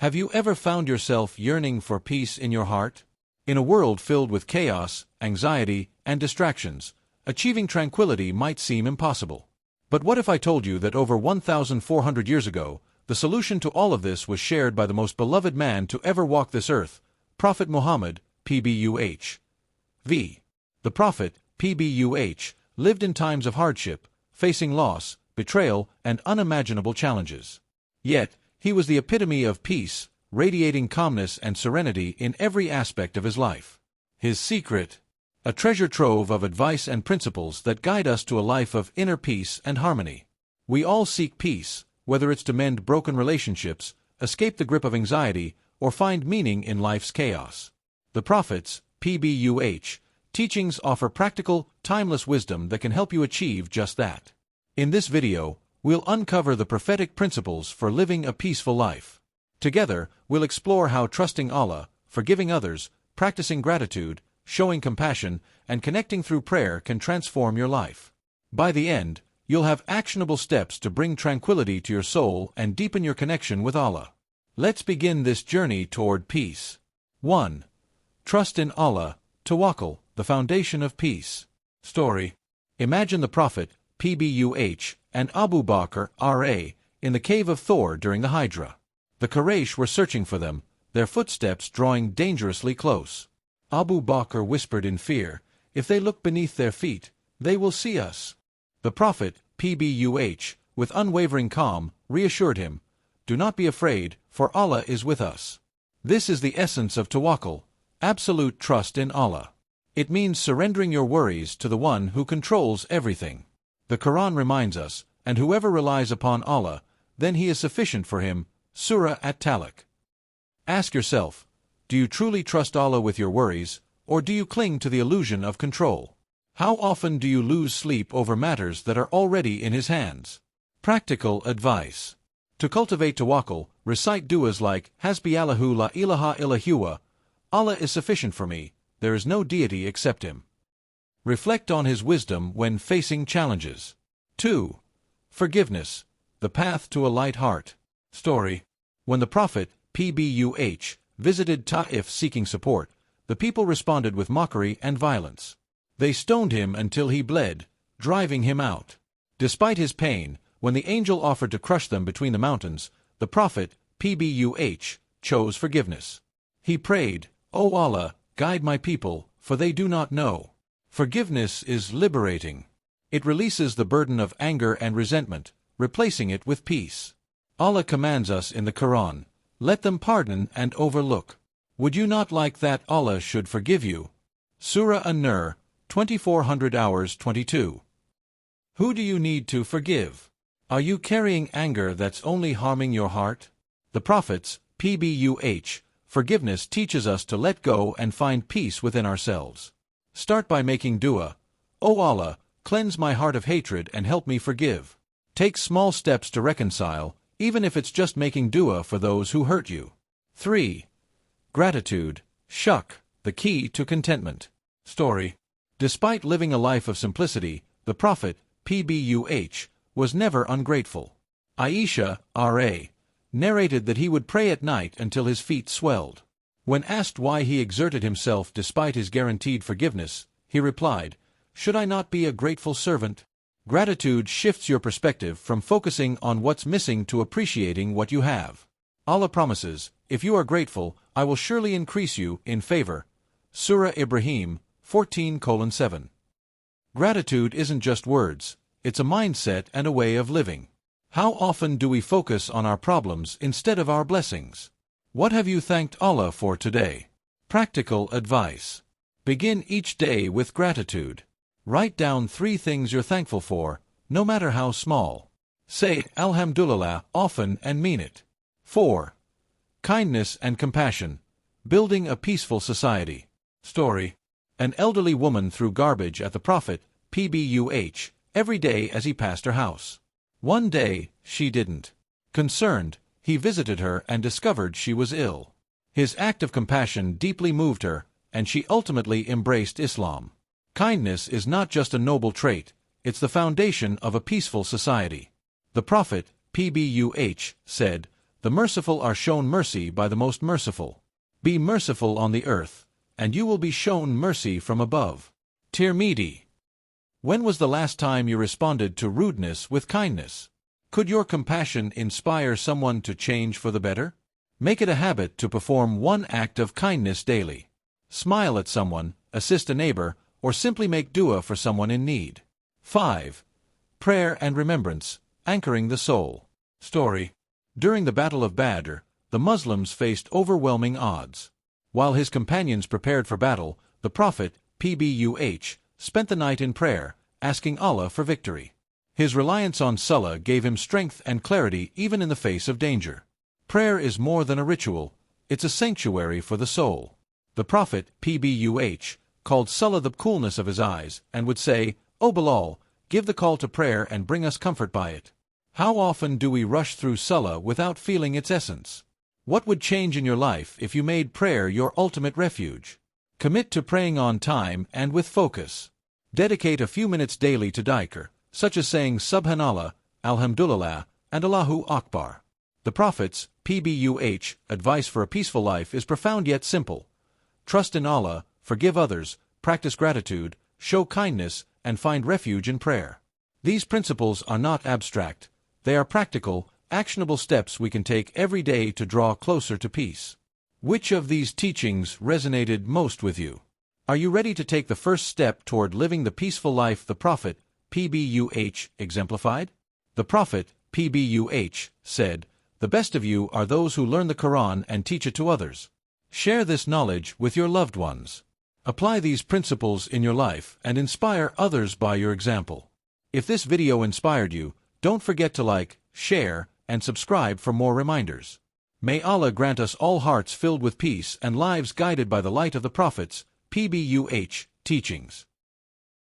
Have you ever found yourself yearning for peace in your heart? In a world filled with chaos, anxiety, and distractions, achieving tranquility might seem impossible. But what if I told you that over 1,400 years ago, the solution to all of this was shared by the most beloved man to ever walk this earth, Prophet Muhammad, PBUH. The Prophet, PBUH, lived in times of hardship, facing loss, betrayal, and unimaginable challenges. Yet, he was the epitome of peace, radiating calmness and serenity in every aspect of his life. His secret: a treasure trove of advice and principles that guide us to a life of inner peace and harmony. We all seek peace, whether it's to mend broken relationships, escape the grip of anxiety, or find meaning in life's chaos. The Prophet's, PBUH, teachings offer practical, timeless wisdom that can help you achieve just that. In this video, we'll uncover the prophetic principles for living a peaceful life. Together, we'll explore how trusting Allah, forgiving others, practicing gratitude, showing compassion, and connecting through prayer can transform your life. By the end, you'll have actionable steps to bring tranquility to your soul and deepen your connection with Allah. Let's begin this journey toward peace. 1. Trust in Allah, tawakkul, the foundation of peace. Story: imagine the Prophet, PBUH, and Abu Bakr, R.A., in the cave of Thor during the Hijra. The Quraysh were searching for them, their footsteps drawing dangerously close. Abu Bakr whispered in fear, "If they look beneath their feet, they will see us." The Prophet, PBUH, with unwavering calm, reassured him, "Do not be afraid, for Allah is with us." This is the essence of tawakkul, absolute trust in Allah. It means surrendering your worries to the one who controls everything. The Quran reminds us, "And whoever relies upon Allah, then he is sufficient for him." Surah At-Talaq. Ask yourself, do you truly trust Allah with your worries, or do you cling to the illusion of control? How often do you lose sleep over matters that are already in His hands? Practical advice. To cultivate tawakkul, recite du'as like, Hasbi Allahu la ilaha illa huwa, Allah is sufficient for me, there is no deity except Him. Reflect on His wisdom when facing challenges. 2. Forgiveness, the path to a light heart. Story: when the Prophet, PBUH, visited Ta'if seeking support, the people responded with mockery and violence. They stoned him until he bled, driving him out. Despite his pain, when the angel offered to crush them between the mountains, the Prophet, PBUH, chose forgiveness. He prayed, "O Allah, guide my people, for they do not know." Forgiveness is liberating. It releases the burden of anger and resentment, replacing it with peace. Allah commands us in the Quran, "Let them pardon and overlook." Would you not like that Allah should forgive you? Surah An-Nur, 2400 hours 22. Who do you need to forgive? Are you carrying anger that's only harming your heart? The Prophet's, PBUH, forgiveness teaches us to let go and find peace within ourselves. Start by making dua, "O Allah, cleanse my heart of hatred and help me forgive." Take small steps to reconcile, even if it's just making dua for those who hurt you. 3. Gratitude, shukr, the key to contentment. Story: despite living a life of simplicity, the Prophet, PBUH, was never ungrateful. Aisha, R.A., narrated that he would pray at night until his feet swelled. When asked why he exerted himself despite his guaranteed forgiveness, he replied, "Should I not be a grateful servant?" Gratitude shifts your perspective from focusing on what's missing to appreciating what you have. Allah promises, "If you are grateful, I will surely increase you in favor." Surah Ibrahim, 14:7. Gratitude isn't just words, it's a mindset and a way of living. How often do we focus on our problems instead of our blessings? What have you thanked Allah for today? Practical advice. Begin each day with gratitude. Write down 3 things you're thankful for, no matter how small. Say Alhamdulillah often and mean it. 4. Kindness and compassion, building a peaceful society. Story: an elderly woman threw garbage at the Prophet, PBUH, every day as he passed her house. One day, she didn't. Concerned, he visited her and discovered she was ill. His act of compassion deeply moved her, and she ultimately embraced Islam. Kindness is not just a noble trait, it's the foundation of a peaceful society. The Prophet, PBUH, said, The merciful are shown mercy by the most merciful. Be merciful on the earth, and you will be shown mercy from above. Tirmidhi. When was the last time you responded to rudeness with kindness? Could your compassion inspire someone to change for the better? Make it a habit to perform one act of kindness daily. Smile at someone, assist a neighbor, or simply make dua for someone in need. 5. Prayer and remembrance, anchoring the soul. Story. During the Battle of Badr, the Muslims faced overwhelming odds. While his companions prepared for battle, the Prophet, PBUH, spent the night in prayer, asking Allah for victory. His reliance on Salah gave him strength and clarity even in the face of danger. Prayer is more than a ritual, it's a sanctuary for the soul. The Prophet, PBUH, called Salah the coolness of his eyes, and would say, "O Bilal, give the call to prayer and bring us comfort by it." How often do we rush through Salah without feeling its essence? What would change in your life if you made prayer your ultimate refuge? Commit to praying on time and with focus. Dedicate a few minutes daily to dhikr, such as saying Subhanallah, Alhamdulillah, and Allahu Akbar. The Prophet's, PBUH, advice for a peaceful life is profound yet simple. Trust in Allah, forgive others, practice gratitude, show kindness, and find refuge in prayer. These principles are not abstract. They are practical, actionable steps we can take every day to draw closer to peace. Which of these teachings resonated most with you? Are you ready to take the first step toward living the peaceful life the Prophet, PBUH, exemplified? The Prophet, PBUH, said, "The best of you are those who learn the Quran and teach it to others." Share this knowledge with your loved ones. Apply these principles in your life and inspire others by your example. If this video inspired you, don't forget to like, share, and subscribe for more reminders. May Allah grant us all hearts filled with peace and lives guided by the light of the Prophet's, PBUH, teachings.